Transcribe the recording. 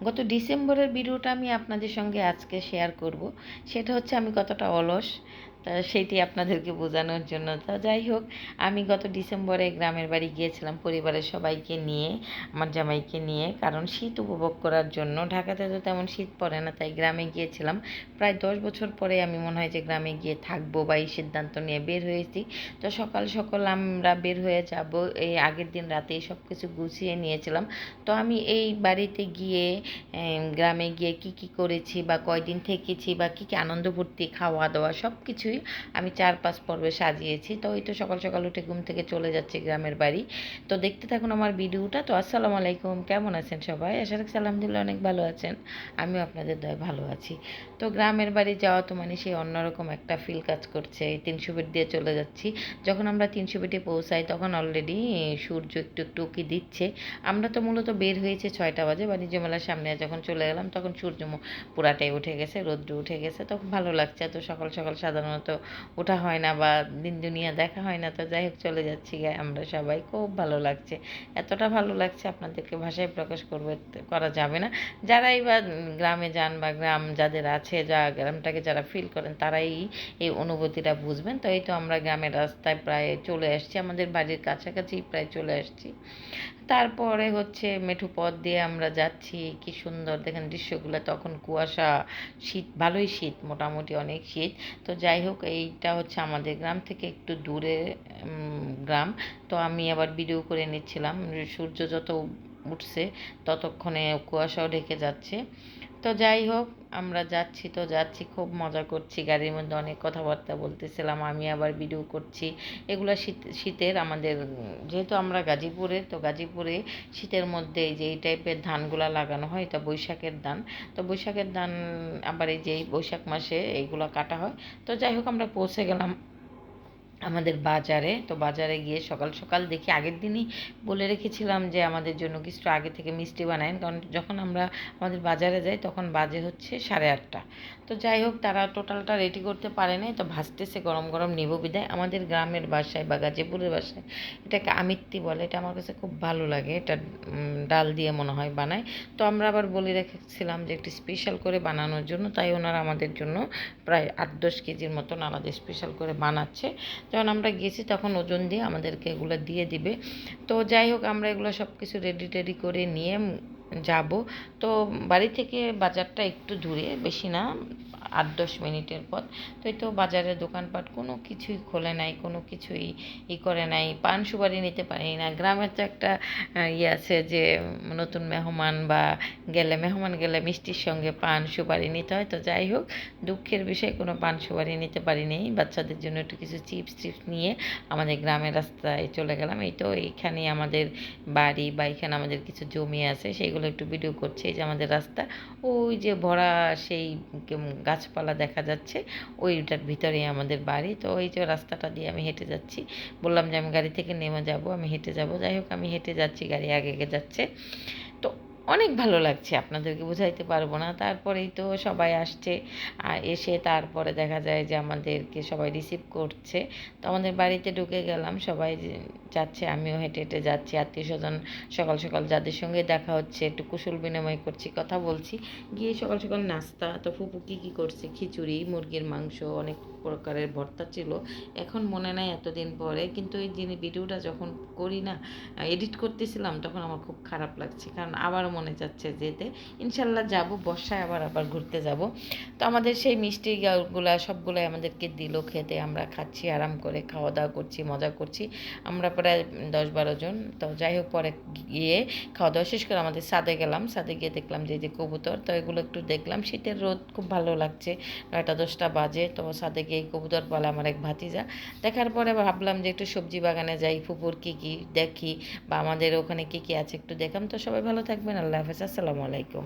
গত ডিসেম্বরের ভিডিওটা আমি আপনাদের সঙ্গে আজকে শেয়ার করব। সেটা হচ্ছে আমি কতটা অলস, তা সেইটি আপনাদেরকে বোঝানোর জন্য। তা যাই হোক, আমি গত ডিসেম্বরে গ্রামের বাড়ি গিয়েছিলাম পরিবারের সবাইকে নিয়ে, আমার জামাইকে নিয়ে, কারণ শীত উপভোগ করার জন্য। ঢাকাতে তো তেমন শীত পড়ে না, তাই গ্রামে গিয়েছিলাম। প্রায় 10 বছর পরে আমি মনে হয় যে গ্রামে গিয়ে থাকবো বা এই সিদ্ধান্ত নিয়ে বের হয়েছি। তো সকাল সকাল আমরা বের হয়ে যাব, এই আগের দিন রাতেই সব কিছু গুছিয়ে নিয়েছিলাম। তো আমি এই বাড়িতে গিয়ে, গ্রামে গিয়ে কি কি করেছি বা কয়দিন থেকেছি বা কী কী আনন্দ ফুর্তি, খাওয়া দাওয়া সব কিছুই আমি 4-5 পর্বে সাজিয়েছি। তো ওই তো সকাল সকাল উঠে ঘুম থেকে চলে যাচ্ছি গ্রামের বাড়ি। তো দেখতে থাকুন আমার ভিডিওটা। তো আসসালামু আলাইকুম, কেমন আছেন সবাই? আশা রাখছি আলহামদুলিল্লাহ অনেক ভালো আছেন। আমিও আপনাদের দয়ায় ভালো আছি। তো গ্রামের বাড়ি যাওয়া তো মানে সেই অন্যরকম একটা ফিল কাজ করছে। এই 300 ফিট দিয়ে চলে যাচ্ছি। যখন আমরা 300 ফিটে পৌঁছাই তখন অলরেডি সূর্য একটু একটু উঁকি দিচ্ছে। আমরা তো মূলত বের হয়েছে 6টা বাজে, বাণিজ্য মেলার সামনে যখন চলে গেলাম তখন সূর্য পুরাটাই উঠে গেছে, রৌদ্র উঠে গেছে। তখন ভালো লাগছে। তো সকাল সকাল সাধারণত ওঠা হয় না বা দিন দুনিয়া দেখা হয় না। তো যাই হোক, চলে যাচ্ছি আমরা সবাই, খুব ভালো লাগছে। এতটা ভালো লাগছে আপনাদেরকে ভাষায় প্রকাশ করা যাবে না। যারাই বা গ্রামে যান বা গ্রাম যাদের আছে, গ্রামটাকে যারা ফিল করেন তারাই এই অনুভূতিটা বুঝবেন। তো এই তো আমরা গ্রামের রাস্তায় প্রায় চলে আসছি, আমাদের বাড়ির কাছাকাছি প্রায় চলে আসছি। তারপরে হচ্ছে মেঠো পথ দিয়ে আমরা যাচ্ছি, কি সুন্দর দেখেন দৃশ্যগুলো। তখন কুয়াশা, শীত, ভালোই শীত, মোটামুটি অনেক শীত। তো যাই হোক, এইটা হচ্ছে আমাদের গ্রাম থেকে একটু দূরে গ্রাম। তো আমি আবার ভিডিও করে নিচ্ছিলাম। সূর্য যত উঠছে ততক্ষণে কুয়াশাও ঢেকে যাচ্ছে। তো যাই হোক, আমরা যাচ্ছি তো যাচ্ছি, খুব মজা করছি, গাড়ির মধ্যে অনেক কথাবার্তা বলতেছিলাম, আমি আবার ভিডিও করছি। এগুলো শীতের আমাদের, যেহেতু আমরা গাজীপুরে, তো গাজীপুরে শীতের মধ্যে এই যে এই টাইপের ধানগুলা লাগানো হয়, এটা বৈশাখের ধান। তো বৈশাখের ধান আবার এই যে এই বৈশাখ মাসে এইগুলো কাটা হয়। তো যাই হোক, আমরা পৌঁছে গেলাম আমাদের বাজারে। তো বাজারে গিয়ে সকাল সকাল দেখি, আগের দিনই বলে রেখেছিলাম যে আমাদের জন্য কিছু আগে থেকে মিষ্টি বানায়, কারণ যখন আমরা আমাদের বাজারে যাই তখন বাজে হচ্ছে 8:30। তো যাই হোক, তারা টোটালটা রেডি করতে পারে নাই, তো ভাজতেছে, গরম গরম নিব বিদায়। আমাদের গ্রামের বাসায় বা গাজীপুরের বাসায় এটাকে আমিত্তি বলে, এটা আমার কাছে খুব ভালো লাগে। এটা ডাল দিয়ে মনে হয় বানায়। তো আমরা আবার বলে রেখেছিলাম যে একটু স্পেশাল করে বানানোর জন্য, তাই ওনারা আমাদের জন্য প্রায় 8-10 কেজির মতন আলাদা স্পেশাল করে বানাচ্ছে। যখন আমরা গেছি তখন ওজন দিয়ে আমাদেরকে এগুলো দিয়ে দিবে। তো যাই হোক, আমরা এগুলো সব কিছু রেডি টেডি করে নিয়ে যাব। তো বাড়ি থেকে বাজারটা একটু দূরে, বেশি না, 8-10 মিনিটের পথ। তো এই তো বাজারের দোকানপাট কোনো কিছুই খোলে নাই, কোনো কিছুই করে নাই। পান সুপারি নিতে পারি না। গ্রামের তো একটা ইয়ে আছে যে নতুন মেহমান বা মেহমান গেলে মিষ্টির সঙ্গে পান সুপারি নিতে হয়। তো যাই হোক, দুঃখের বিষয় কোনো পান সুপারি নিতে পারিনি। বাচ্চাদের জন্য একটু কিছু চিপস টিপস নিয়ে আমাদের গ্রামের রাস্তায় চলে গেলাম। এই তো এইখানে আমাদের বাড়ি বা এখানে আমাদের কিছু জমি আছে, সেইগুলো একটু ভিডিও করছে। এই যে আমাদের রাস্তা, ওই যে ভরা সেই গাছপালা দেখা যাচ্ছে, ওইটার ভিতরেই আমাদের বাড়ি। তো ওই যে রাস্তাটা দিয়ে আমি হেঁটে যাচ্ছি, বললাম যে আমি গাড়ি থেকে নেমে যাব, আমি হেঁটে যাব। যাই হোক, আমি হেঁটে যাচ্ছি, গাড়ি আগে আগে যাচ্ছে। তো অনেক ভালো লাগছে, আপনাদেরকে বোঝাইতে পারবো না। তারপরেই তো সবাই আসছে, এসে তারপরে দেখা যায় যে আমাদেরকে সবাই রিসিভ করছে। তো আমাদের বাড়িতে ঢুকে গেলাম, সবাই যাচ্ছে, আমিও হেঁটে হেঁটে যাচ্ছি। আত্মীয় স্বজন সকাল সকাল যাদের সঙ্গে দেখা হচ্ছে একটু কুশল বিনিময় করছি, কথা বলছি। গিয়ে সকাল সকাল নাস্তা, তো ফুপু কী করছে, খিচুড়ি, মুরগির মাংস, অনেক প্রকারের ভর্তা ছিল। এখন মনে নাই এতদিন পরে, কিন্তু এই ভিডিওটা যখন করি না, এডিট করতেছিলাম, তখন আমার খুব খারাপ লাগছে, কারণ আবার মনে যাচ্ছে যেতে। ইনশাল্লাহ যাব, বর্ষায় আবার আবার ঘুরতে যাব। তো আমাদের সেই মিষ্টিগুলা সবগুলোই আমাদেরকে দিল খেতে, আমরা খাচ্ছি, আরাম করে খাওয়া দাওয়া করছি, মজা করছি। আমরা প্রায় 10-12 জন। তো যাই হোক, পরে গিয়ে খাওয়া দাওয়া শেষ করে আমাদের ছাদে গেলাম। ছাদে গিয়ে দেখলাম যে যে কবুতর, তো এগুলো একটু দেখলাম। শীতের রোদ খুব ভালো লাগছে, 9টা-10টা বাজে। তো ছাদে গিয়ে কবুতর বলে আমার এক ভাতিজা। দেখার পরে ভাবলাম যে একটু সবজি বাগানে যাই, ফুপুর কী কী দেখি বা আমাদের ওখানে কী কী আছে একটু দেখলাম। তো সবাই ভালো থাকবেন, আল্লাহ হাফেজ, আসসালামু আলাইকুম।